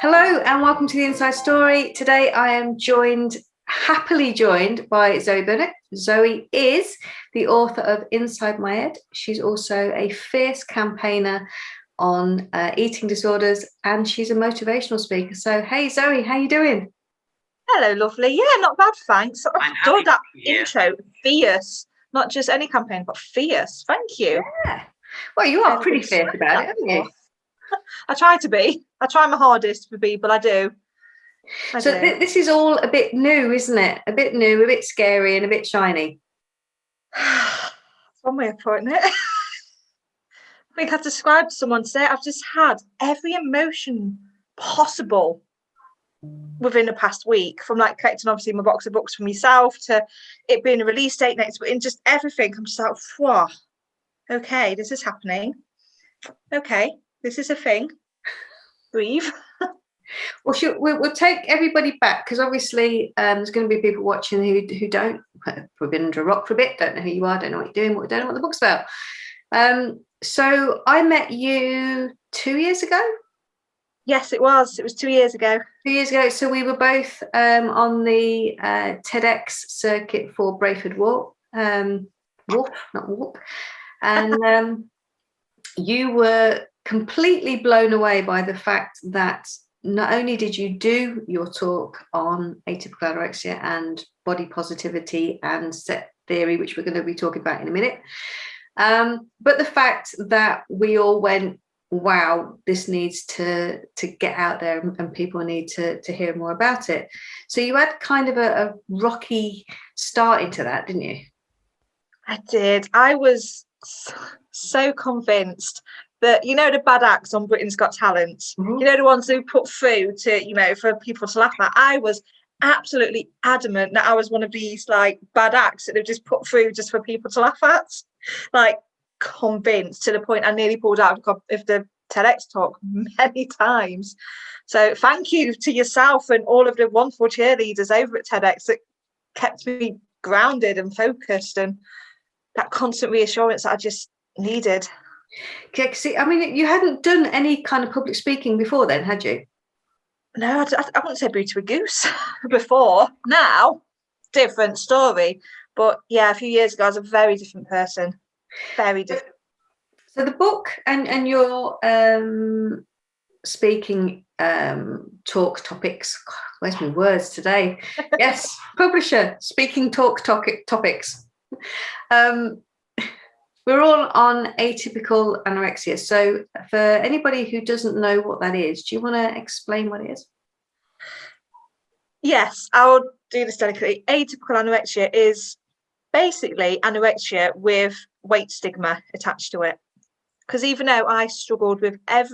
Hello and welcome to the Inside Story. Today I am happily joined by Zoe Burnett. Zoe is the author of Inside My Head. She's also a fierce campaigner on eating disorders, and she's a motivational speaker. So, hey Zoe, how you doing? Hello, lovely. Yeah, not bad, thanks. I adored that intro. Fierce. Not just any campaign, but fierce. Thank you. Yeah. Well, you are pretty fierce about it, aren't you? I try to be. I try my hardest for people. I do. This is all a bit new, isn't it? A bit new, a bit scary, and a bit shiny. That's one way of putting it. I think I've described to someone today. I've just had every emotion possible within the past week, from like collecting obviously my box of books for myself to it being a release date next week, and just everything. I'm just like, whoa, okay, this is happening. Okay, this is a thing. Breathe. Well, we'll take everybody back, because obviously there's going to be people watching who don't, we've been under a rock for a bit, don't know who you are, don't know what you're doing, don't know what the book's about. So I met you 2 years ago. Yes, it was 2 years ago. 2 years ago. So we were both on the TEDx circuit for Brayford Walk, not Walk, and you were completely blown away by the fact that not only did you do your talk on atypical anorexia and body positivity and set theory, which we're going to be talking about in a minute, but the fact that we all went, wow, this needs to get out there and people need to hear more about it. So you had kind of a rocky start into that, didn't you? I did. I was so convinced that, you know, the bad acts on Britain's Got Talent, mm-hmm. You know, the ones who put through to, you know, for people to laugh at. I was absolutely adamant that I was one of these like bad acts that they've just put through just for people to laugh at. Like, convinced to the point I nearly pulled out of the TEDx talk many times. So thank you to yourself and all of the wonderful cheerleaders over at TEDx that kept me grounded and focused, and that constant reassurance that I just needed. Okay, see, I mean, you hadn't done any kind of public speaking before then, had you? No, I wouldn't say boo to a goose before. Now, different story. But yeah, a few years ago, I was a very different person. Very different. So the book and your speaking talk topics, where's my words today? Yes, publisher, speaking talk topics. We're all on atypical anorexia. So for anybody who doesn't know what that is, do you want to explain what it is? Yes, I'll do this delicately. Atypical anorexia is basically anorexia with weight stigma attached to it. Because even though I struggled with I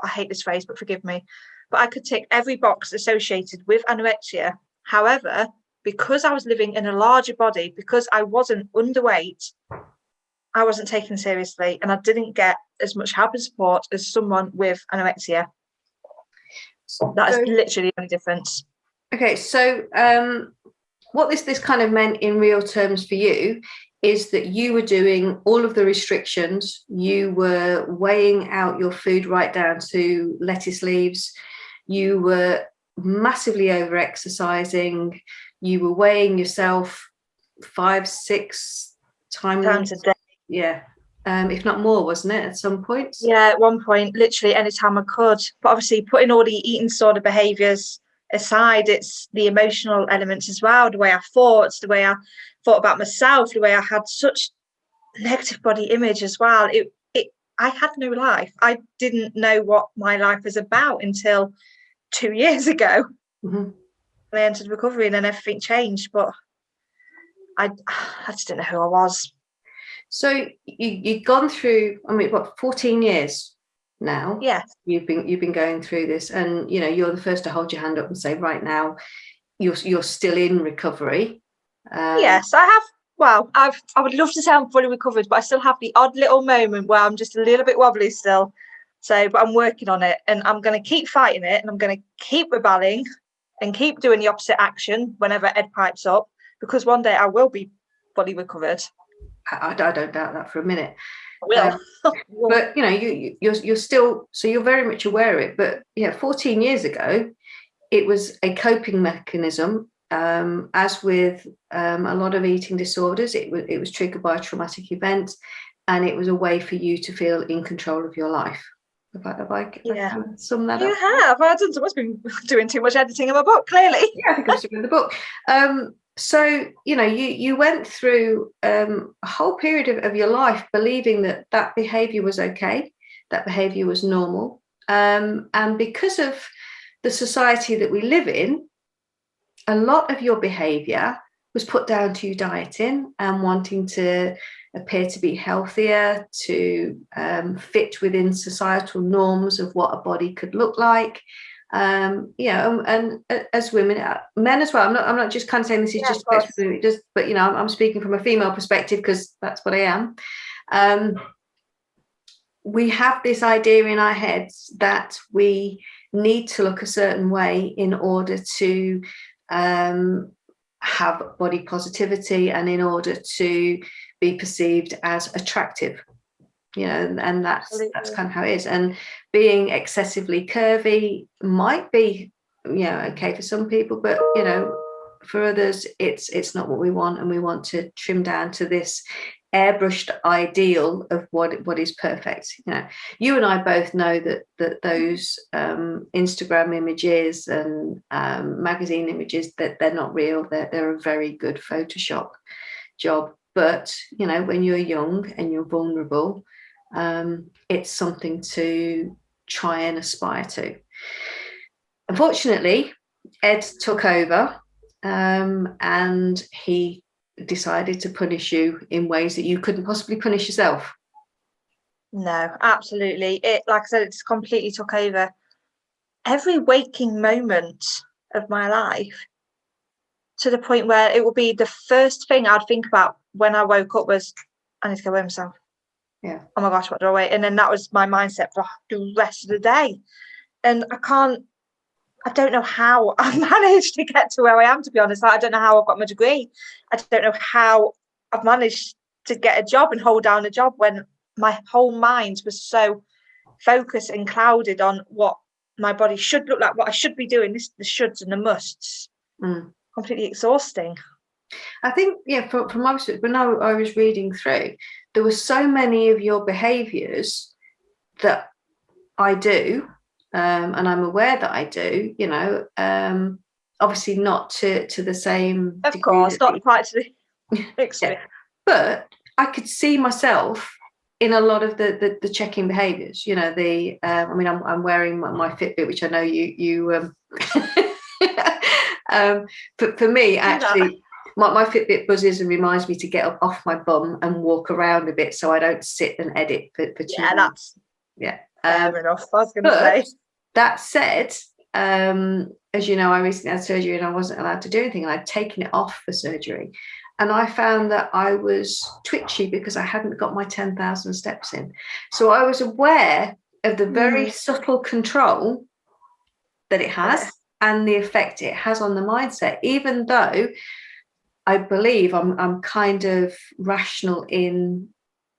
hate this phrase, but forgive me, but I could tick every box associated with anorexia. However, because I was living in a larger body, because I wasn't underweight, I wasn't taken seriously, and I didn't get as much help and support as someone with anorexia. That is literally the only difference. Okay, so what this kind of meant in real terms for you is that you were doing all of the restrictions, you were weighing out your food right down to lettuce leaves, you were massively over exercising, you were weighing yourself 5-6 times a day. Yeah, if not more, wasn't it, at some point? Yeah, at one point, literally any time I could. But obviously, putting all the eating disorder behaviours aside, it's the emotional elements as well, the way I thought, the way I thought about myself, the way I had such negative body image as well. I had no life. I didn't know what my life was about until 2 years ago. Mm-hmm. I entered recovery and then everything changed, but I just didn't know who I was. So you've gone through, I mean, what, 14 years now? Yeah. You've been going through this, and you know, you're the first to hold your hand up and say, right now, you're still in recovery. Yes, I have. Well, I would love to say I'm fully recovered, but I still have the odd little moment where I'm just a little bit wobbly still. So, but I'm working on it, and I'm going to keep fighting it, and I'm going to keep rebelling and keep doing the opposite action whenever Ed pipes up, because one day I will be fully recovered. I don't doubt that for a minute. will. But you're still, so you're very much aware of it. But 14 years ago, it was a coping mechanism. As with a lot of eating disorders, it was triggered by a traumatic event, and it was a way for you to feel in control of your life. Have I sum that up? You have. I must be doing too much editing in my book, clearly. Yeah, I think I was doing the book. So, you went through a whole period of your life believing that behavior was okay, that behavior was normal. And because of the society that we live in, a lot of your behavior was put down to you dieting and wanting to appear to be healthier, to fit within societal norms of what a body could look like. And as women, men as well. I'm not just kind of saying this is just women, but I'm speaking from a female perspective because that's what I am. We have this idea in our heads that we need to look a certain way in order to have body positivity and in order to be perceived as attractive, and that's kind of how it is. And being excessively curvy might be okay for some people, but for others it's not what we want, and we want to trim down to this airbrushed ideal of what is perfect. You and I both know that those Instagram images and magazine images, that they're not real. They're a very good Photoshop job. But when you're young and you're vulnerable, it's something to try and aspire to. Unfortunately, Ed took over, and he decided to punish you in ways that you couldn't possibly punish yourself. No, absolutely. It, like I said, it just completely took over every waking moment of my life, to the point where it would be the first thing I'd think about when I woke up was, I need to go weigh myself. Yeah. Oh my gosh, what do I weigh? And then that was my mindset for the rest of the day. And I don't know how I've managed to get to where I am, to be honest. I don't know how I've got my degree. I don't know how I've managed to get a job and hold down a job when my whole mind was so focused and clouded on what my body should look like, what I should be doing, the shoulds and the musts. Completely exhausting. I think, from my perspective, when I was reading through, there were so many of your behaviours that I do, and I'm aware that I do, obviously not to the same of degree. Course, not quite to the extreme. But I could see myself in a lot of the checking behaviours. I'm wearing my Fitbit, which I know you but for me, actually, my Fitbit buzzes and reminds me to get up off my bum and walk around a bit, so I don't sit and edit for too long. That's fair enough. I was going to say. That said, as you know, I recently had surgery and I wasn't allowed to do anything, and I'd taken it off for surgery. And I found that I was twitchy because I hadn't got my 10,000 steps in. So I was aware of the very subtle control that it has and the effect it has on the mindset, even though I believe I'm kind of rational in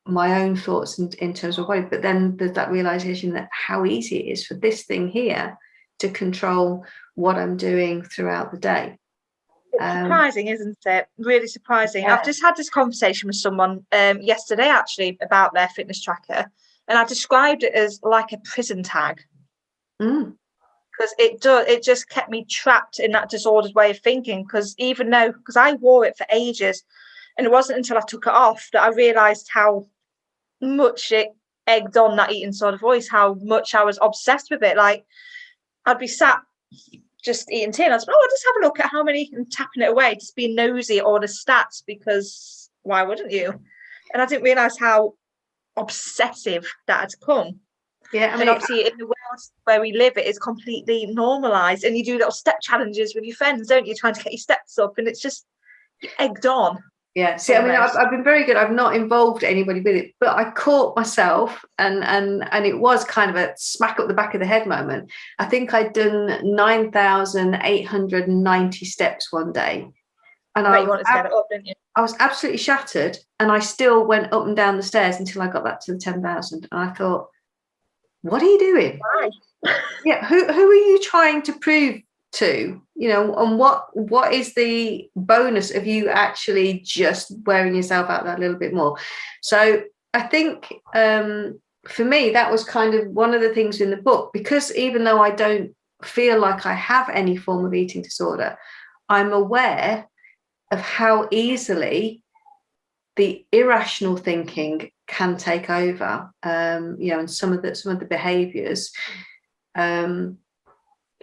my own thoughts in terms of body. But then there's that realization that how easy it is for this thing here to control what I'm doing throughout the day. It's surprising, isn't it? Really surprising. Yeah. I've just had this conversation with someone yesterday, actually, about their fitness tracker, and I described it as like a prison tag. Because it just kept me trapped in that disordered way of thinking. Because I wore it for ages, and it wasn't until I took it off that I realised how much it egged on that eating disorder voice, how much I was obsessed with it. Like, I'd be sat just eating tea, and I was like, I'll just have a look at how many, and tapping it away, just being nosy at all the stats, because why wouldn't you? And I didn't realise how obsessive that had come. Yeah, I mean, and obviously in the world where we live, it is completely normalised, and you do little step challenges with your friends, don't you, trying to get your steps up, and it's just egged on. Yeah, see, I mean, I've been very good. I've not involved anybody with it, but I caught myself, and it was kind of a smack up the back of the head moment. I think I'd done 9,890 steps one day, And I bet you wanted to get it up, didn't you? I was absolutely shattered, and I still went up and down the stairs until I got back to the 10,000. And I thought, what are you doing? Why? Yeah, who are you trying to prove to? You know, and what is the bonus of you actually just wearing yourself out that little bit more? So I think for me, that was kind of one of the things in the book, because even though I don't feel like I have any form of eating disorder, I'm aware of how easily the irrational thinking can take over, you know, and some of the behaviors,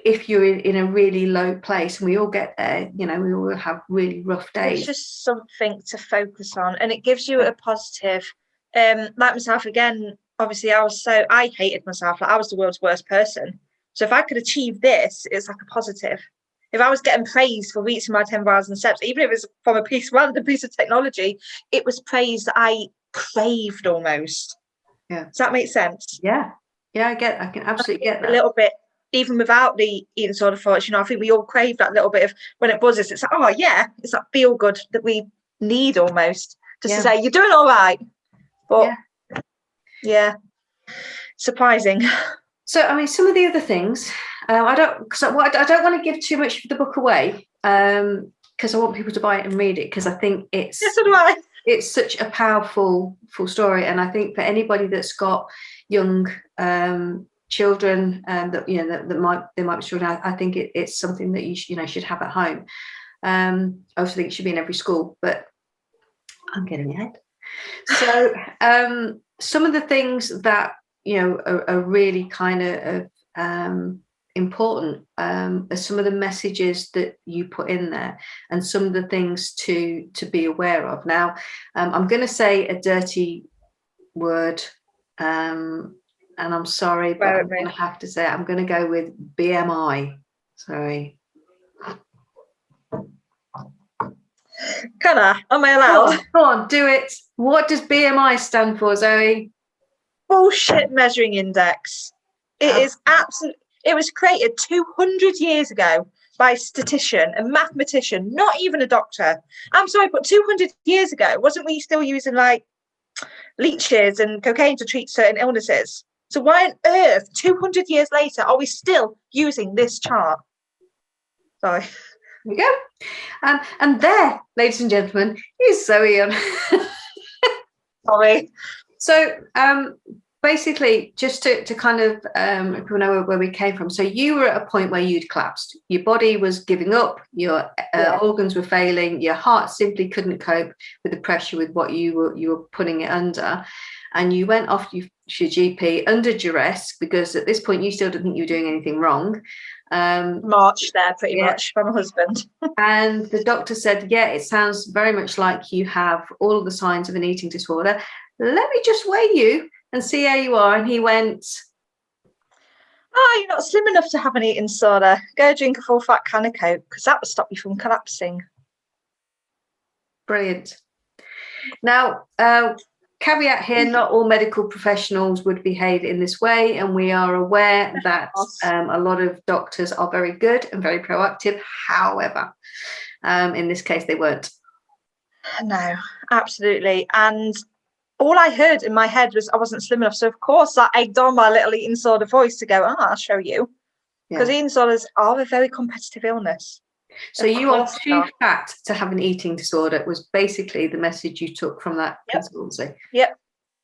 if you're in a really low place, and we all get there, you know, we all have really rough days. It's just something to focus on, and it gives you a positive. Like myself, again, obviously I hated myself. Like, I was the world's worst person. So if I could achieve this, it's like a positive. If I was getting praise for reaching my 10,000 steps, even if it was from a random piece of technology, it was praise that I craved almost. Yeah. Does that make sense? Yeah. Yeah, I can absolutely get that. A little bit, even without the eating disorder thoughts, you know, I think we all crave that little bit of, when it buzzes, it's like, oh yeah, it's that feel good that we need almost, just to say, you're doing all right. But yeah, surprising. So, I mean, some of the other things, I don't want to give too much of the book away, because I want people to buy it and read it, because I think it's such a powerful story. And I think for anybody that's got young children, that, you know, that might be struggling, I think it's something that you should have at home. I also think it should be in every school, but I'm getting ahead. So some of the things that, you know, are really kind of important are some of the messages that you put in there, and some of the things to be aware of. Now, I'm going to say a dirty word, and I'm sorry, but I'm going to have to say it. I'm going to go with BMI. Sorry. Can I? Am I allowed? Go on, do it. What does BMI stand for, Zoe? Bullshit measuring index. It is absolutely. It was created 200 years ago by a statistician, a mathematician, not even a doctor. I'm sorry, but 200 years ago, wasn't we still using like leeches and cocaine to treat certain illnesses? So why on earth, 200 years later, are we still using this chart? Sorry. There we go. And there, ladies and gentlemen, is Zoe on. Sorry. So basically, just to kind of people know where we came from. So you were at a point where you'd collapsed. Your body was giving up. Your organs were failing. Your heart simply couldn't cope with the pressure with what you were putting it under. And you went off your GP under duress, because at this point you still didn't think you were doing anything wrong. March there pretty much from my husband. And the doctor said, yeah, it sounds very much like you have all of the signs of an eating disorder. Let me just weigh you and see how you are. And he went, oh, you're not slim enough to have an eating disorder. Go drink a full fat can of Coke, because that would stop you from collapsing. Brilliant. Now, caveat here, not all medical professionals would behave in this way, and we are aware that a lot of doctors are very good and very proactive. However, in this case, they weren't. No, absolutely. And all I heard in my head was I wasn't slim enough. So, of course, I egged on my little eating disorder voice to go, I'll show you. Because eating disorders are a very competitive illness. So you are too fat to have an eating disorder. It was basically the message you took from that consultancy. Yep,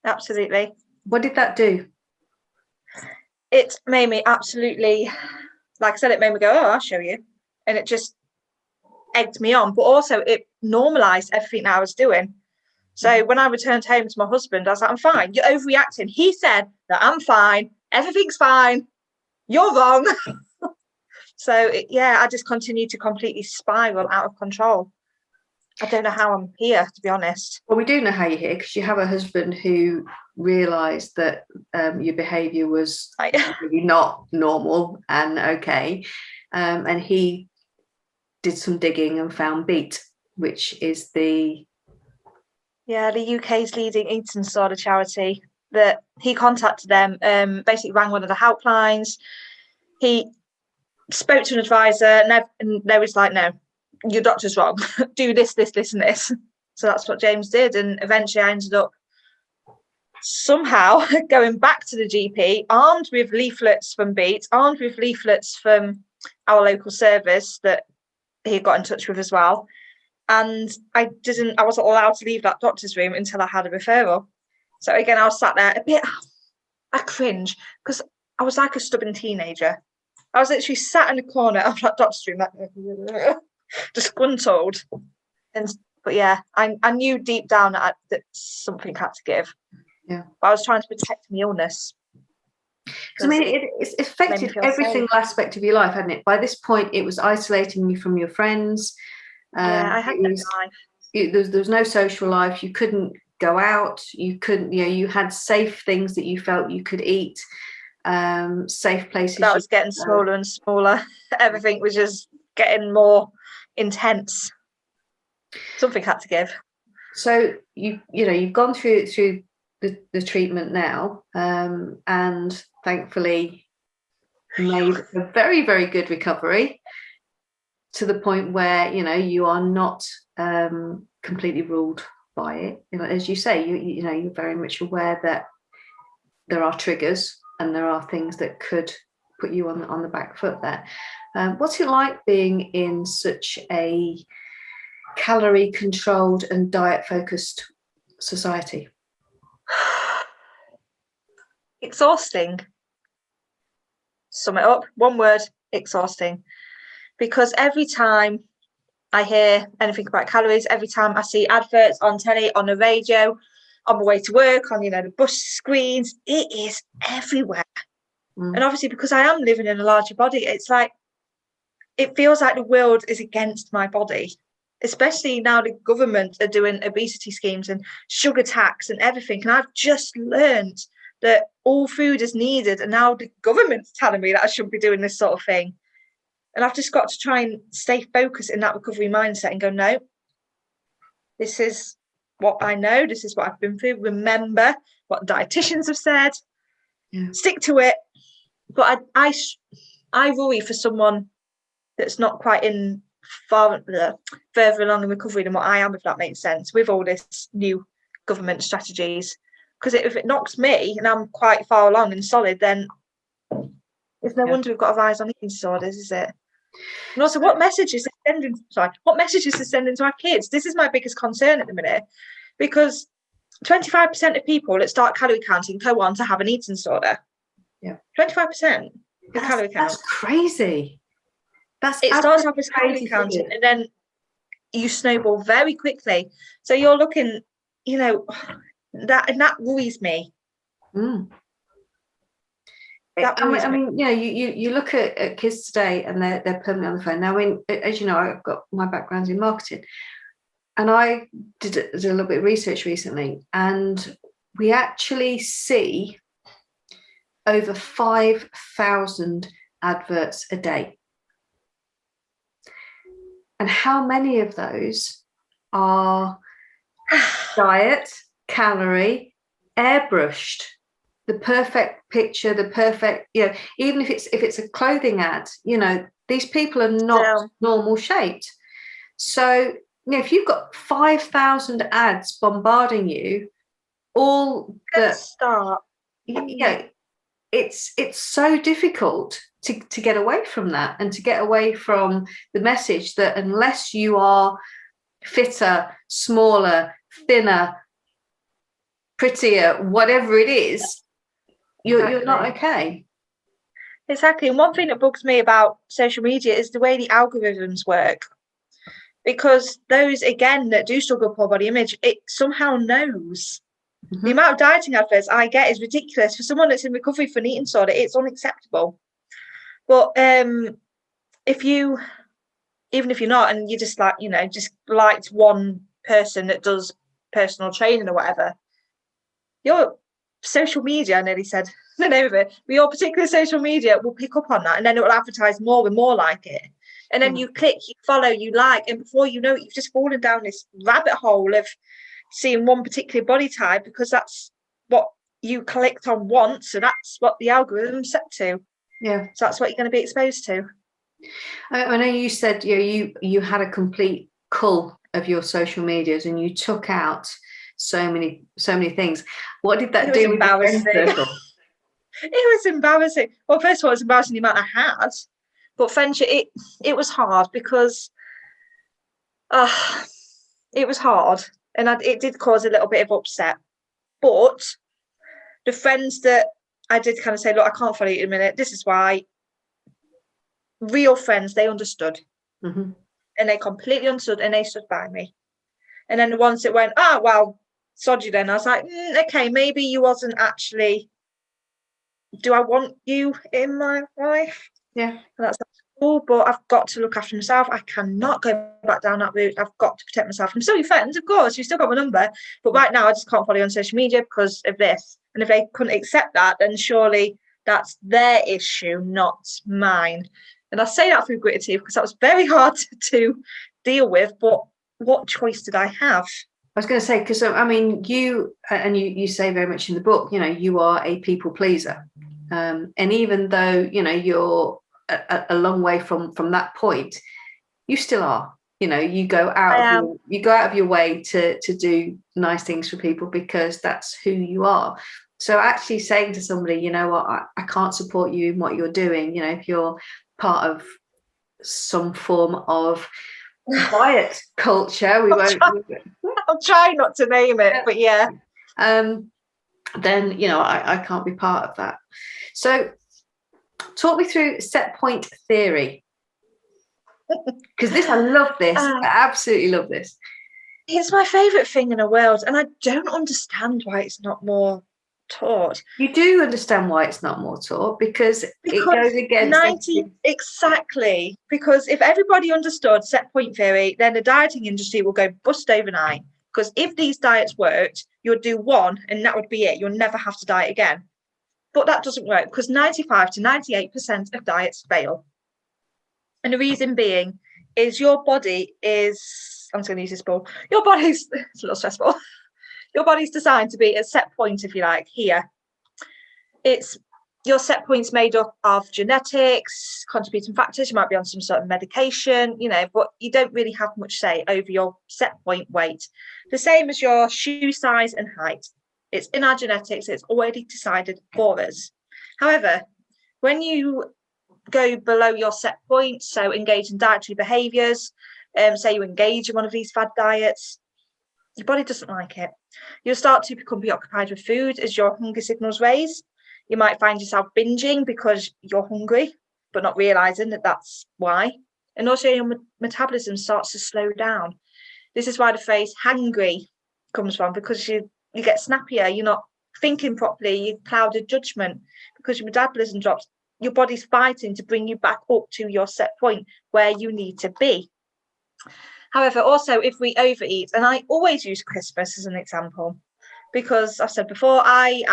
absolutely. What did that do? It made me absolutely, like I said, it made me go, oh, I'll show you. And it just egged me on. But also it normalised everything I was doing. So when I returned home to my husband, I was like, I'm fine. You're overreacting. He said that I'm fine. Everything's fine. You're wrong. So, I just continued to completely spiral out of control. I don't know how I'm here, to be honest. Well, we do know how you're here, because you have a husband who realised that your behaviour was really not normal and okay. And he did some digging and found Beat, which is the UK's leading eating disorder charity. That he contacted them, basically rang one of the helplines. He spoke to an advisor, and they was like, no, your doctor's wrong. Do this, this, this, and this. So that's what James did. And eventually I ended up somehow going back to the GP, armed with leaflets from Beat, armed with leaflets from our local service that he got in touch with as well. And I wasn't allowed to leave that doctor's room until I had a referral. So again, I was sat there I cringe because I was like a stubborn teenager. I was literally sat in the corner of that doctor's room, like, disgruntled. But yeah, I knew deep down that something had to give. Yeah. But I was trying to protect my illness. I mean, it's affected every single aspect of your life, hadn't it? By this point, it was isolating you from your friends. I had no life. There was no social life. You couldn't go out. You couldn't, you had safe things that you felt you could eat, safe places. That was getting smaller and smaller. Everything was just getting more intense. Something had to give. So you've gone through the treatment now, and thankfully made a very, very good recovery to the point where you are not completely ruled by it. As you say, you're very much aware that there are triggers and there are things that could put you on the back foot there. What's it like being in such a calorie controlled and diet focused society? Exhausting. Sum it up, one word: exhausting. Because every time I hear anything about calories, every time I see adverts on telly, on the radio, on my way to work, on the bus screens, it is everywhere. And obviously, because I am living in a larger body, it's like it feels like the world is against my body. Especially now the government are doing obesity schemes and sugar tax and everything. And I've just learned that all food is needed. And now the government's telling me that I shouldn't be doing this sort of thing. And I've just got to try and stay focused in that recovery mindset and go, no, this is what I know. This is what I've been through. Remember what dietitians have said. Yeah. Stick to it. But I worry for someone that's not quite further along in recovery than what I am, if that makes sense, with all this new government strategies. Because if it knocks me and I'm quite far along and solid, then it's no wonder we've got our eyes on eating disorders, is it? And also, what message is it sending to our kids? This is my biggest concern at the minute, because 25% of people that start calorie counting go on to have an eating disorder. Yeah, 25% of calorie count. That's crazy. It starts off as calorie counting, and then you snowball very quickly. So you're looking, that worries me. You look at kids today and they're permanently on the phone. Now, as you know, I've got my background in marketing, and I did a little bit of research recently, and we actually see over 5,000 adverts a day. And how many of those are diet, calorie, airbrushed? The perfect picture, the perfect, even if it's a clothing ad, these people are not normal shaped. So, if you've got 5,000 ads bombarding you, all that start, it's so difficult to get away from that, and to get away from the message that unless you are fitter, smaller, thinner, prettier, whatever it is, you're not okay. Exactly. And one thing that bugs me about social media is the way the algorithms work. Because those, again, that do struggle with poor body image, it somehow knows. Mm-hmm. The amount of dieting adverts I get is ridiculous. For someone that's in recovery for an eating disorder, it's unacceptable. But even if you're not, and you just just liked one person that does personal training or whatever, your social media, I nearly said the name of it, but your particular social media will pick up on that, and then it will advertise more and more like it. And then you click, you follow, you like, and before you know it, you've just fallen down this rabbit hole of seeing one particular body type, because that's what you clicked on once, so that's what the algorithm's set to. Yeah. So that's what you're going to be exposed to. I know you said you had a complete cull of your social medias and you took out so many things. What did that It was do with your friend embarrassing. circle? It was embarrassing. Well, first of all, it was embarrassing the amount I had, but friendship, it was hard because it was hard, and it did cause a little bit of upset. But the friends that I did kind of say, look, I can't follow you in a minute. This is why. Real friends, they understood, Mm-hmm. and they completely understood, and they stood by me. And then the ones that went, well, sod you then. I was like, okay, maybe you wasn't actually. Do I want you in my life? Yeah. And that's cool, but I've got to look after myself. I cannot go back down that route. I've got to protect myself. I'm still your friends, of course. You've still got my number. But right now, I just can't follow you on social media because of this. And if they couldn't accept that, then surely that's their issue, not mine. And I say that through gritted teeth because that was very hard to deal with. But what choice did I have? I was going to say, because I mean, you say very much in the book, you are a people pleaser. And even though, you're a long way from that point, you still are. You go out of your way to do nice things for people because that's who you are. So actually saying to somebody, you know what, I can't support you in what you're doing, if you're part of some form of diet culture, I'll try not to name it, but yeah. Then I can't be part of that. So talk me through set point theory, because I love this. I absolutely love this. It's my favorite thing in the world, and I don't understand why it's not more taught. You do understand why it's not more taught because it goes against exactly. Because if everybody understood set point theory, then the dieting industry will go bust overnight. Because if these diets worked, you would do one and that would be it. You'll never have to diet again. But that doesn't work because 95 to 98% of diets fail. And the reason being is your body is, I'm just going to use this ball. Your body's, it's a little stressful. Your body's designed to be a set point, if you like, here. It's your set point's made up of genetics, contributing factors. You might be on some sort of medication, but you don't really have much say over your set point weight. The same as your shoe size and height. It's in our genetics. It's already decided for us. However, when you go below your set point, so engage in dietary behaviours, say you engage in one of these fad diets, your body doesn't like it. You'll start to become preoccupied with food as your hunger signals raise. You might find yourself binging because you're hungry, but not realising that that's why. And also your metabolism starts to slow down. This is why the phrase hangry comes from, because you get snappier, you're not thinking properly, you clouded judgment because your metabolism drops. Your body's fighting to bring you back up to your set point where you need to be. However, also if we overeat, and I always use Christmas as an example, because I've said before, I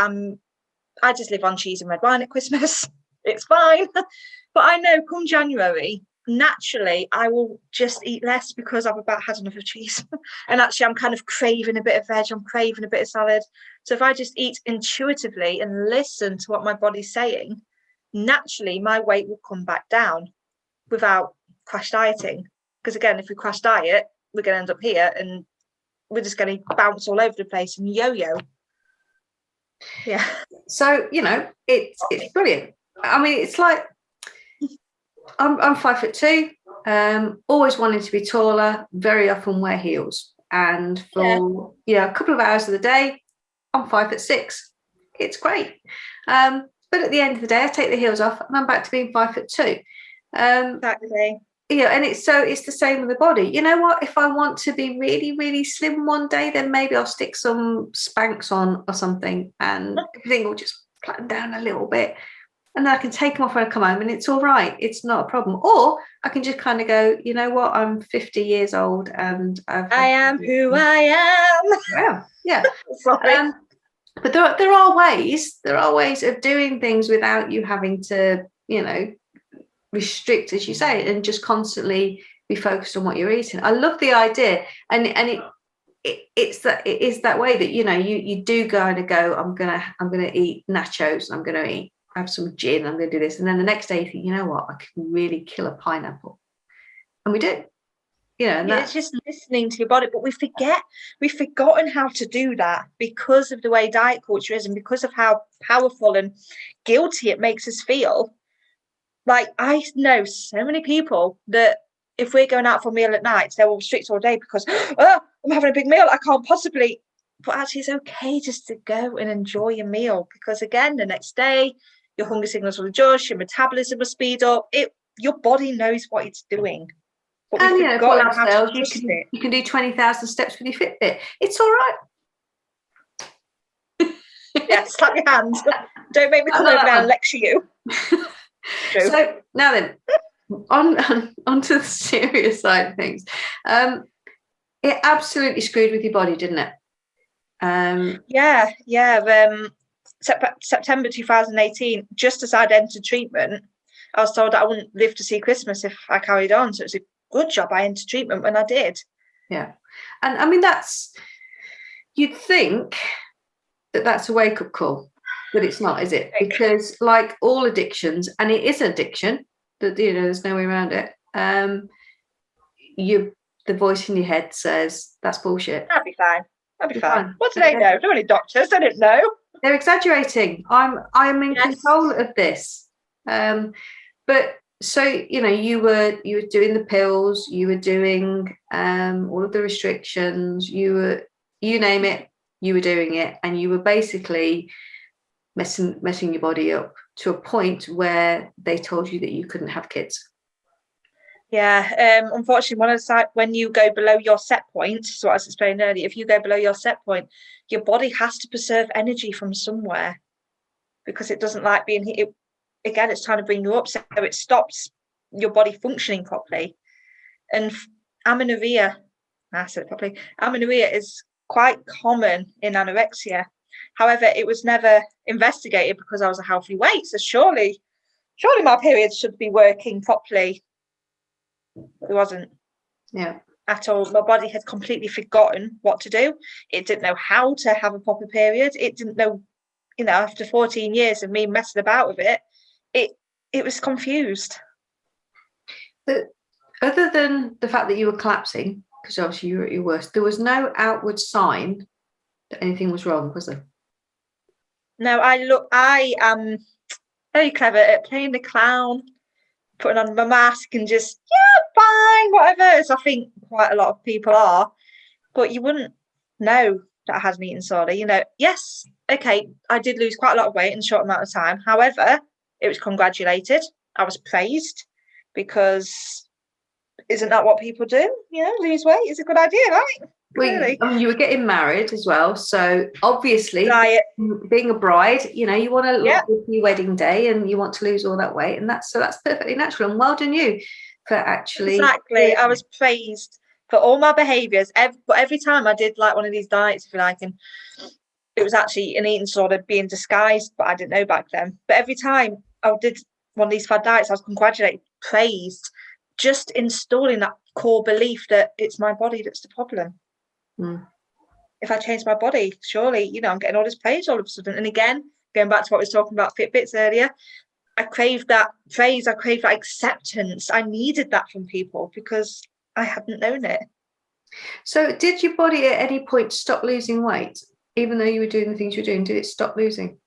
just live on cheese and red wine at Christmas. It's fine. But I know come January, naturally, I will just eat less because I've about had enough of cheese. And actually, I'm kind of craving a bit of veg. I'm craving a bit of salad. So if I just eat intuitively and listen to what my body's saying, naturally, my weight will come back down without crash dieting. Because again, if we crash diet, we're going to end up here and we're just going to bounce all over the place and yo-yo. Yeah. So, it's brilliant. I mean, it's like I'm 5'2", always wanting to be taller, very often wear heels. And for a couple of hours of the day, I'm 5'6". It's great. But at the end of the day, I take the heels off and I'm back to being 5'2". Exactly. And it's the same with the body. You know what? If I want to be really, really slim one day, then maybe I'll stick some Spanx on or something and everything will just flatten down a little bit. And then I can take them off when I come home and it's all right. It's not a problem. Or I can just kind of go, you know what? I'm 50 years old and I am who I am. Well, yeah. Sorry. But there are ways of doing things without you having to, restrict, as you say, and just constantly be focused on what you're eating. I love the idea, and it is that way that you do kind of go, I'm gonna eat nachos, I'm gonna eat have some gin, I'm going to do this. And then the next day you think, you know what, I can really kill a pineapple. And we do. And it's just listening to your body. But we've forgotten how to do that because of the way diet culture is and because of how powerful and guilty it makes us feel. Like, I know so many people that if we're going out for a meal at night, they will restrict all day because, I'm having a big meal, I can't possibly. But actually, it's okay just to go and enjoy your meal, because again, the next day, your hunger signals will adjust, your metabolism will speed up. Your body knows what it's doing. But we've forgotten how to trust it. You can do 20,000 steps with your Fitbit. It's all right. Yeah, slap your hands. Don't make me come over there and lecture you. So now then, on to the serious side of things. It absolutely screwed with your body, didn't it? September 2018, just as I'd entered treatment, I was told that I wouldn't live to see Christmas if I carried on. So it was a good job I entered treatment when I did. Yeah. And I mean, you'd think that's a wake-up call, but it's not, is it? Because like all addictions, and it is addiction, that there's no way around it. The voice in your head says that's bullshit. I'll be fine. What do they know? They're only doctors. They don't know. They're exaggerating. I'm in control of this. But so you were doing the pills, you were doing all of the restrictions, you name it, you were doing it, and you were basically messing your body up to a point where they told you that you couldn't have kids. Yeah, unfortunately, when you go below your set point, so as I explained earlier, if you go below your set point, your body has to preserve energy from somewhere, because it doesn't like being hit. Again, it's trying to bring you up, so it stops your body functioning properly. And amenorrhea is quite common in anorexia. However, it was never investigated because I was a healthy weight. So surely my periods should be working properly. It wasn't. Yeah. At all. My body had completely forgotten what to do. It didn't know how to have a proper period. It didn't know, after 14 years of me messing about with it, it was confused. But other than the fact that you were collapsing, because obviously you were at your worst, there was no outward sign that anything was wrong, was there? No, I am very clever at playing the clown, putting on my mask and just, fine, whatever, as I think quite a lot of people are. But you wouldn't know that I had an eating disorder. Yes, okay, I did lose quite a lot of weight in a short amount of time. However, it was congratulated. I was praised, because isn't that what people do? Lose weight is a good idea, right? Really. Well, you were getting married as well, so obviously being a bride, you want to look good for your wedding day, and you want to lose all that weight, and that's perfectly natural. And well done you for actually. Exactly, I was praised for all my behaviours. Every time I did like one of these diets, if you like, and it was actually an eating disorder being disguised, but I didn't know back then. But every time I did one of these fad diets, I was congratulated, praised, just installing that core belief that it's my body that's the problem. If I change my body, surely, I'm getting all this praise all of a sudden. And again, going back to what we was talking about Fitbits earlier, I craved that praise, I craved that acceptance. I needed that from people because I hadn't known it. So did your body at any point stop losing weight? Even though you were doing the things you were doing, did it stop losing?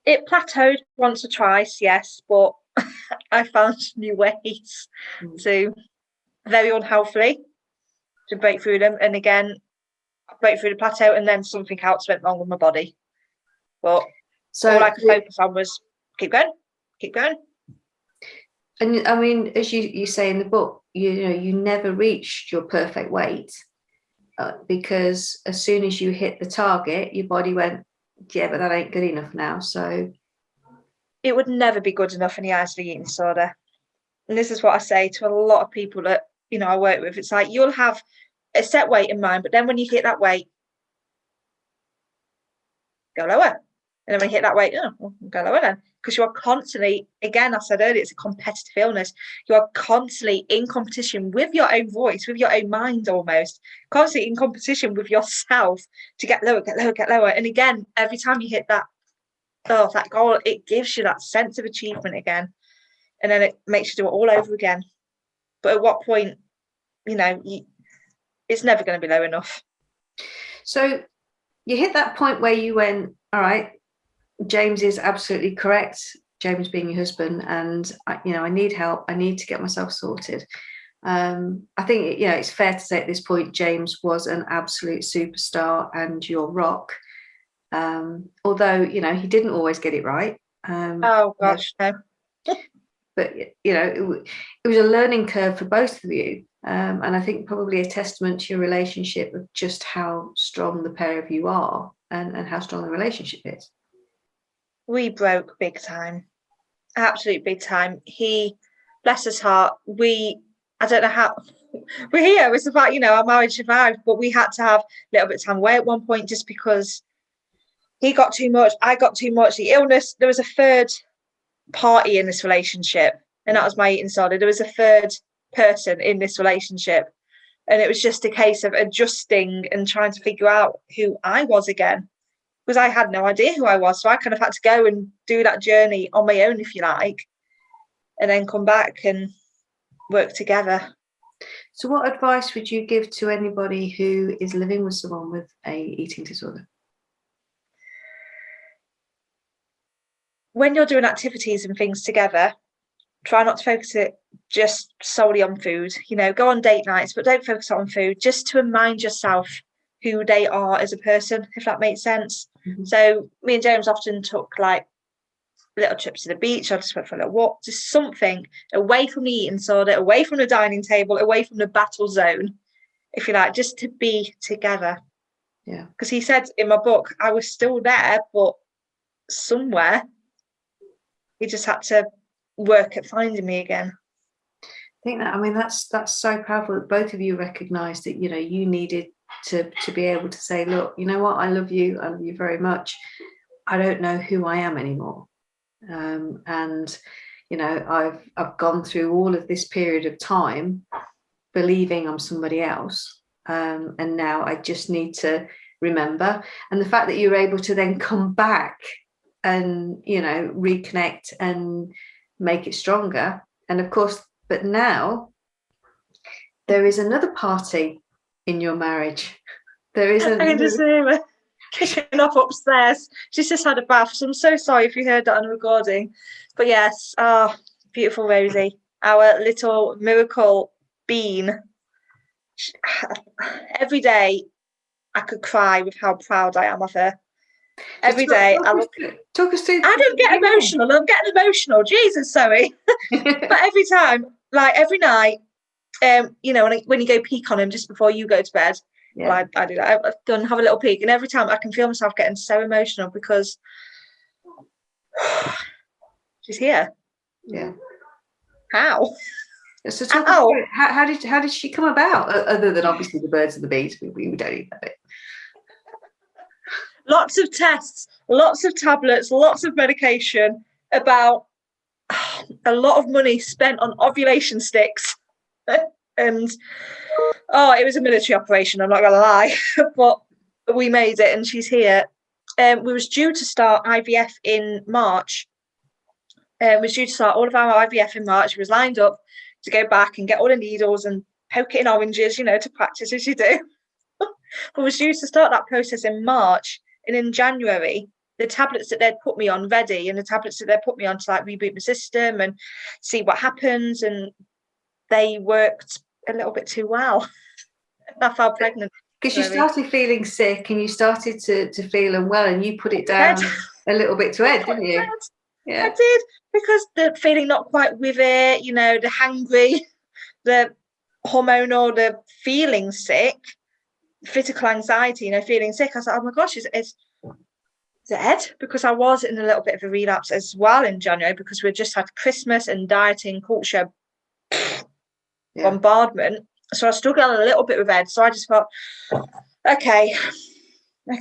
It plateaued once or twice, yes, but I found new ways to very unhealthily to break through them, and again break through the plateau, and then something else went wrong with my body. But all I could focus on was keep going. And I mean, as you say in the book, you never reached your perfect weight, because as soon as you hit the target, your body went, yeah, but that ain't good enough now. So it would never be good enough in the eyes of the eating disorder. And this is what I say to a lot of people that I work with. It's like, you'll have a set weight in mind, but then when you hit that weight, go lower. And then when you hit that weight, go lower then. Because you are constantly, again, I said earlier, it's a competitive illness. You are constantly in competition with your own voice, with your own mind almost, constantly in competition with yourself to get lower. And again, every time you hit that that goal, it gives you that sense of achievement again. And then it makes you do it all over again. But at what point, it's never going to be low enough. So you hit that point where you went, all right, James is absolutely correct, James being your husband, and I need help. I need to get myself sorted. I think it's fair to say at this point James was an absolute superstar and your rock. Although he didn't always get it right. Oh gosh, no. But it was a learning curve for both of you, and I think probably a testament to your relationship of just how strong the pair of you are and how strong the relationship is. We broke big time, absolute big time. He, bless his heart, I don't know how we're here. It's about our marriage survived, but we had to have a little bit of time away at one point just because he got too much, I got too much. The illness, there was a third party in this relationship, and that was my eating disorder. There was a third person in this relationship, and it was just a case of adjusting and trying to figure out who I was again, because I had no idea who I was. So I kind of had to go and do that journey on my own, if you like, and then come back and work together. So what advice would you give to anybody who is living with someone with a eating disorder? When you're doing activities and things together, try not to focus it just solely on food. Go on date nights, but don't focus on food, just to remind yourself who they are as a person, if that makes sense. Mm-hmm. So me and James often took like little trips to the beach. I just went for a little walk, just something away from the eating disorder, away from the dining table, away from the battle zone, if you like, just to be together. Yeah. Because he said in my book, I was still there, but somewhere he just had to work at finding me again. I think that's so powerful that both of you recognise that you needed to be able to say, look, you know what, I love you very much. I don't know who I am anymore. And I've gone through all of this period of time believing I'm somebody else, and now I just need to remember. And the fact that you're able to then come back and reconnect and make it stronger. And of course, but now there is another party in your marriage. There is I can just hear her kicking off upstairs. She's just had a bath, so I'm so sorry if you heard that on the recording. But yes, beautiful Rosie, our little miracle bean. Every day I could cry with how proud I am of her. Every day talk us through. I don't get emotional. I'm getting emotional. Jesus, sorry. But every time, like every night, when you go peek on him just before you go to bed, yeah. Well, I do that. I've done have a little peek, and every time I can feel myself getting so emotional because she's here. Yeah. How? So how did she come about? Other than obviously the birds and the bees, we don't even know it. Lots of tests, lots of tablets, lots of medication, about a lot of money spent on ovulation sticks. And it was a military operation, I'm not going to lie, but we made it and she's here. We was due to start IVF in March. We was due to start all of our IVF in March. We was lined up to go back and get all the needles and poke it in oranges, to practice as you do. But was due to start that process in March. And in January, the tablets that they'd put me on ready, and the tablets that they put me on to like reboot my system and see what happens, and they worked a little bit too well. I felt pregnant. Because you started feeling sick and you started to feel unwell, and you put it down a little bit to Ed, didn't you? Yeah, I did, because the feeling not quite with it, the hangry, the hormonal, the feeling sick, physical anxiety, feeling sick. I was like, oh my gosh, is it Ed? Because I was in a little bit of a relapse as well in January, because we just had Christmas and dieting culture bombardment. So I struggled a little bit with Ed. So I just thought, okay,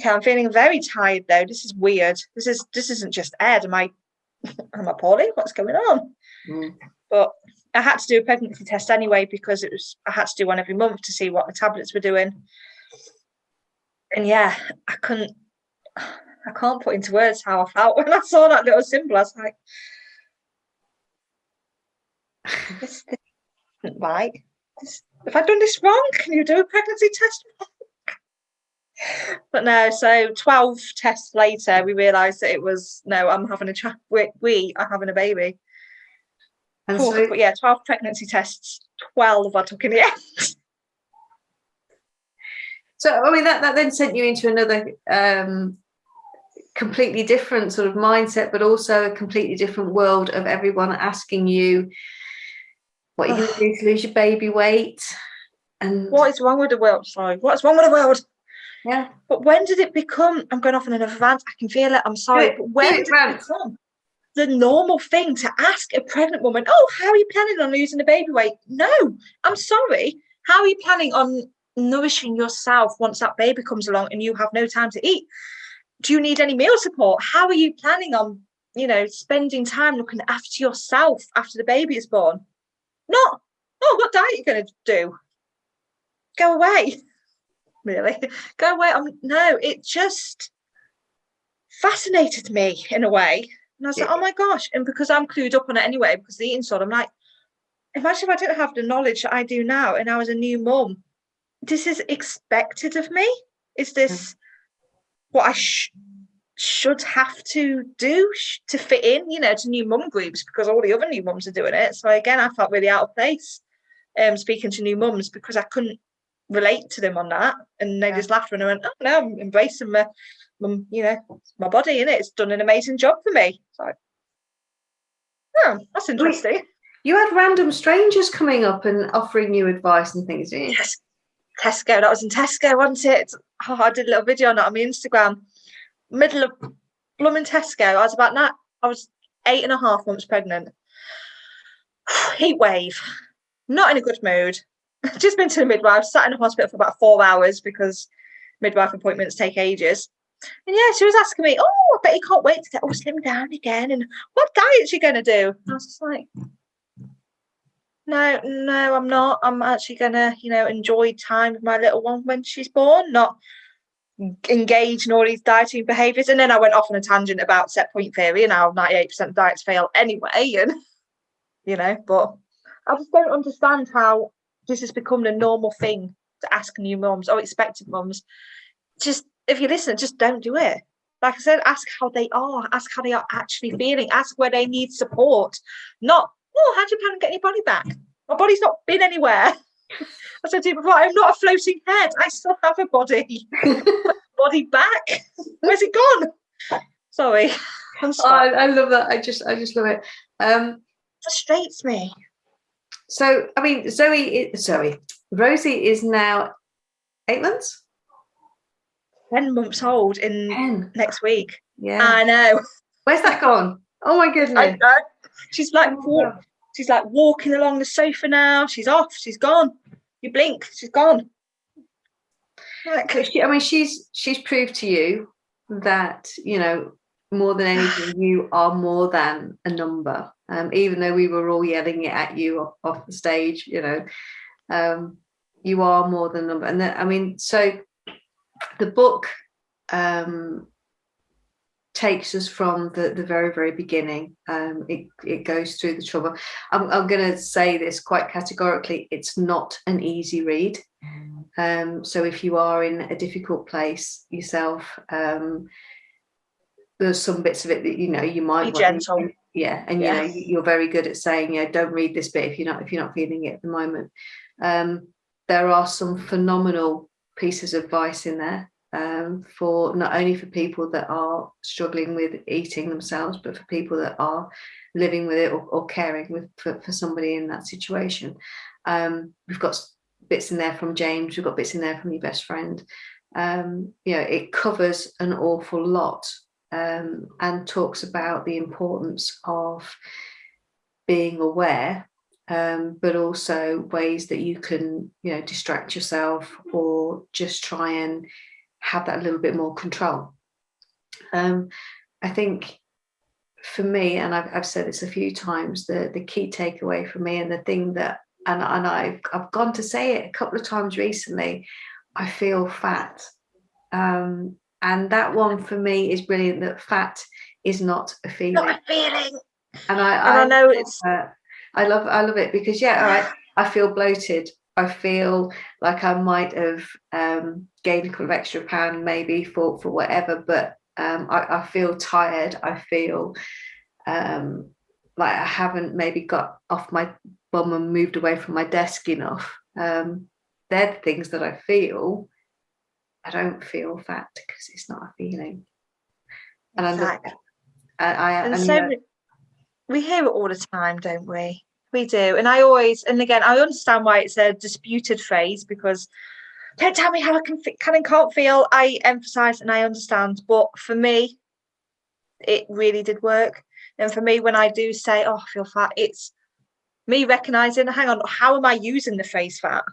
I'm feeling very tired though. This is weird. This isn't just Ed. Am I poorly? What's going on? But I had to do a pregnancy test anyway, because I had to do one every month to see what the tablets were doing. And I couldn't. I can't put into words how I felt when I saw that little symbol. I was like, this isn't right. Have I done this wrong? Can you do a pregnancy test? But no, so 12 tests later, we realised that it was, no, I'm having we are having a baby. And But yeah, 12 pregnancy tests, 12 I took in the end. So, I mean, that then sent you into another completely different sort of mindset, but also a completely different world of everyone asking you what you're going to do to lose your baby weight. And what is wrong with the world? Sorry, what's wrong with the world? Yeah. But when did it become, I'm going off on another rant, I can feel it, I'm sorry, but when did it become the normal thing to ask a pregnant woman, oh, how are you planning on losing the baby weight? No, I'm sorry. How are you planning on nourishing yourself once that baby comes along and you have no time to eat? Do you need any meal support? How are you planning on, spending time looking after yourself after the baby is born? Not, oh, what diet are you going to do? Go away. Really? Go away. No, it just fascinated me in a way. And I was like, oh my gosh. And because I'm clued up on it anyway, because the eating disorder, I'm like, imagine if I didn't have the knowledge that I do now and I was a new mum. This is expected of me? Is this what I should have to do to fit in, to new mum groups, because all the other new mums are doing it? So again, I felt really out of place speaking to new mums because I couldn't relate to them on that. And they just laughed when I went, oh no, I'm embracing my body, and it's done an amazing job for me. So, oh, that's interesting. You had random strangers coming up and offering you advice and things, didn't you? Yes. Tesco, that was in Tesco, wasn't it? Oh, I did a little video on that on my Instagram. Middle of blooming Tesco. I was 8.5 months pregnant. Heat wave. Not in a good mood. Just been to the midwife, sat in the hospital for about 4 hours because midwife appointments take ages. And yeah, she was asking me, oh, I bet you can't wait to get all slim down again. And what diet's you going to do? I was just like, no, I'm not. I'm actually going to, enjoy time with my little one when she's born, not engage in all these dieting behaviours. And then I went off on a tangent about Setpoint theory and how 98% of diets fail anyway. And, but I just don't understand how this has become a normal thing to ask new mums or expected mums. Just, if you listen, just don't do it. Like I said, ask how they are actually feeling, ask where they need support. Not, oh, how do you plan on getting your body back? My body's not been anywhere. I said to you before, I'm not a floating head. I still have a body. Body back. Where's it gone? Sorry. I love that. I just love it. Frustrates me. So, I mean, Rosie is now 8 months? 10 months old in next week. Yeah. I know. Where's that gone? Oh my goodness. I know. She's like walking along the sofa now. She's off. She's gone. You blink, she's gone. She's proved to you that, more than anything, you are more than a number. Even though we were all yelling it at you off the stage, you are more than a number. And so the book takes us from the very, very beginning. It goes through the trouble. I'm going to say this quite categorically. It's not an easy read. So if you are in a difficult place yourself, there's some bits of it that you might be gentle. You're very good at saying, don't read this bit if you're not feeling it at the moment. There are some phenomenal pieces of advice in there. For not only for people that are struggling with eating themselves, but for people that are living with it or caring for somebody in that situation. We've got bits in there from James, we've got bits in there from your best friend. It covers an awful lot and talks about the importance of being aware, but also ways that you can distract yourself or just try and have that a little bit more control. I think for me, and I've said this a few times, the key takeaway for me, and the thing that, and I've gone to say it a couple of times recently, I feel fat. And that one for me is brilliant, that fat is not a feeling. Not a feeling. And I know it's I love it, because all right, I feel bloated. I feel like I might have gained a couple of extra pound maybe for whatever, but I feel tired. I feel like I haven't maybe got off my bum and moved away from my desk enough. They're the things that I feel. I don't feel fat because it's not a feeling. And exactly. We hear it all the time, don't we? We do. And again, I understand why it's a disputed phrase, because don't tell me how I can and can't feel. I emphasize and I understand. But for me, it really did work. And for me, when I do say, oh, I feel fat, it's me recognizing, hang on, how am I using the phrase fat?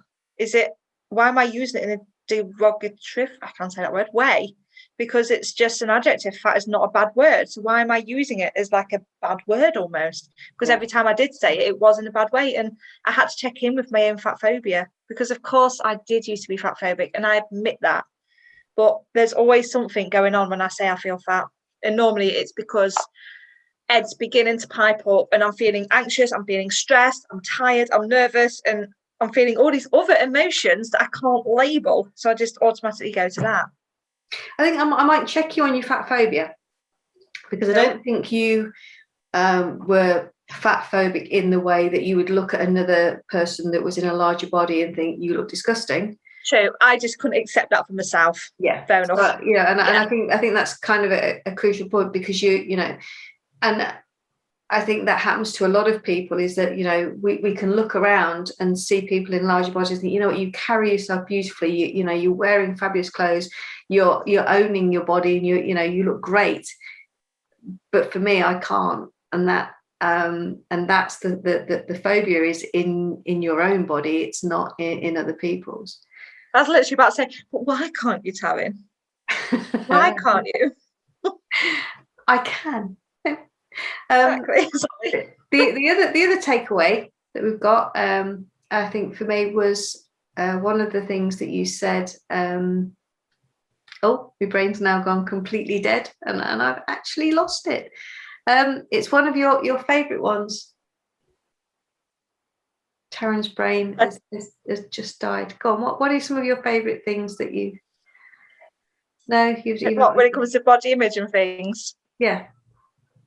Why am I using it in a derogatory, I can't say that word, way? Because it's just an adjective. Fat is not a bad word. So why am I using it as like a bad word almost? Because every time I did say it, it was in a bad way. And I had to check in with my own fat phobia, because of course I did used to be fat phobic, and I admit that. But there's always something going on when I say I feel fat. And normally it's because Ed's beginning to pipe up and I'm feeling anxious, I'm feeling stressed, I'm tired, I'm nervous, and I'm feeling all these other emotions that I can't label. So I just automatically go to that. I think I might check you on your fat phobia, because I don't think you were fat phobic in the way that you would look at another person that was in a larger body and think you look disgusting. True. I just couldn't accept that for myself. Yeah, fair enough. And I think that's kind of a crucial point, because you know, and I think that happens to a lot of people, is that, you know, we can look around and see people in larger bodies and think, you know what, you carry yourself beautifully, you know, you're wearing fabulous clothes, you're owning your body, and you look great. But for me, I can't. And that's the phobia is in your own body. It's not in other people's. I was literally about to say, but why can't you, Taryn? Why can't you? I can. Exactly. The other takeaway that we've got, I think for me, was one of the things that you said. Oh, my brain's now gone completely dead, and I've actually lost it. It's one of your favourite ones. Taryn's brain has just died. Go on. What are some of your favourite things that you? No, when it comes to body image and things. Yeah.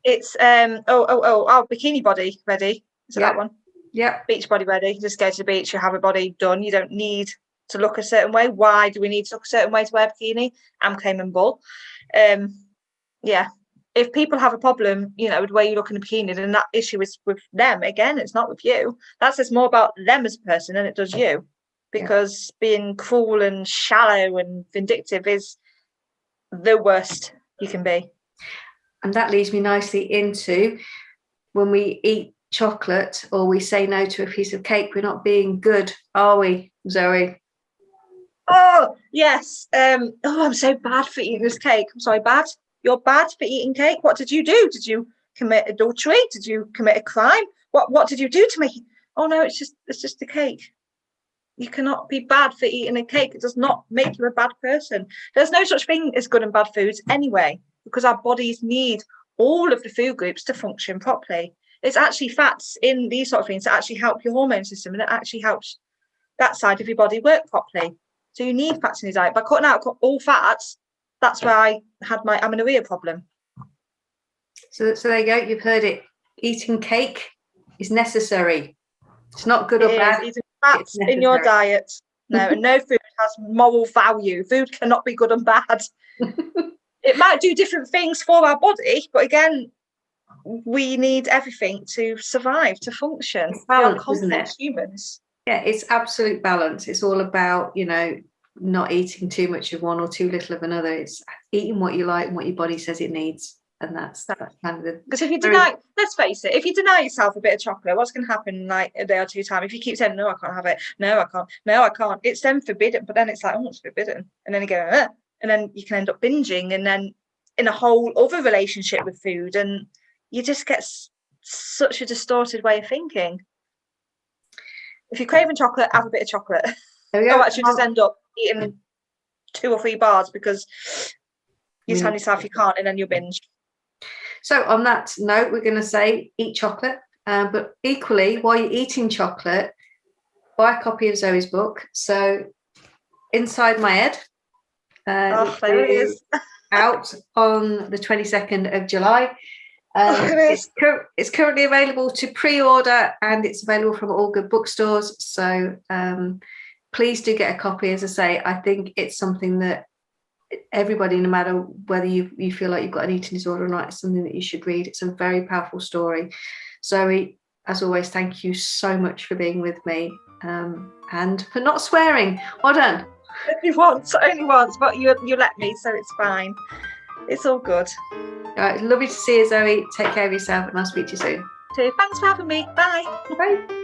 It's bikini body ready. Is it that one? Yeah. Beach body ready. You just go to the beach, you have a body done. You don't need to look a certain way. Why do we need to look a certain way to wear a bikini? I'm claiming bull. Yeah. If people have a problem, you know, with the way you look in a bikini, then that issue is with them. Again, it's not with you. That says more about them as a person than it does you. Because being cruel and shallow and vindictive is the worst you can be. And that leads me nicely into when we eat chocolate or we say no to a piece of cake, we're not being good, are we, Zoe? Oh, yes. I'm so bad for eating this cake. I'm sorry, bad. You're bad for eating cake. What did you do? Did you commit adultery? Did you commit a crime? What did you do to me? Oh no, it's just a cake. You cannot be bad for eating a cake. It does not make you a bad person. There's no such thing as good and bad foods anyway, because our bodies need all of the food groups to function properly. It's actually fats in these sort of things that actually help your hormone system, and it actually helps that side of your body work properly. So you need fats in your diet. By cutting out all fats, that's where I had my amenorrhea problem. So there you go. You've heard it. Eating cake is necessary. It's not good or bad. Eating fats in your diet. No, and no food has moral value. Food cannot be good and bad. It might do different things for our body, but again, we need everything to survive, to function. It's balance, we are isn't it? Humans. Yeah, it's absolute balance. It's all about, you know, not eating too much of one or too little of another. It's eating what you like and what your body says it needs. And that's kind of the... Because if you deny, let's face it, if you deny yourself a bit of chocolate, what's going to happen like a day or two time? If you keep saying, no, I can't have it. No, I can't. No, I can't. It's then forbidden. But then it's like, oh, it's forbidden. And then you go, and then you can end up binging and then in a whole other relationship with food. And you just get such a distorted way of thinking. If you're craving chocolate, have a bit of chocolate. Or actually just end up eating 2 or 3 bars because you tell yourself you can't, and then you binge. So on that note, we're going to say eat chocolate, but equally, while you're eating chocolate, buy a copy of Zoe's book. So Inside My Head, there it is. out on the 22nd of July. It's currently available to pre-order, and it's available from all good bookstores. So please do get a copy. As I say, I think it's something that everybody, no matter whether you feel like you've got an eating disorder or not, it's something that you should read. It's a very powerful story. Zoe, as always, thank you so much for being with me, and for not swearing. Well done. Only once, but you let me, so it's fine. It's all good. All right, lovely to see you, Zoe. Take care of yourself, and I'll speak to you soon. Thanks for having me. Bye. Bye.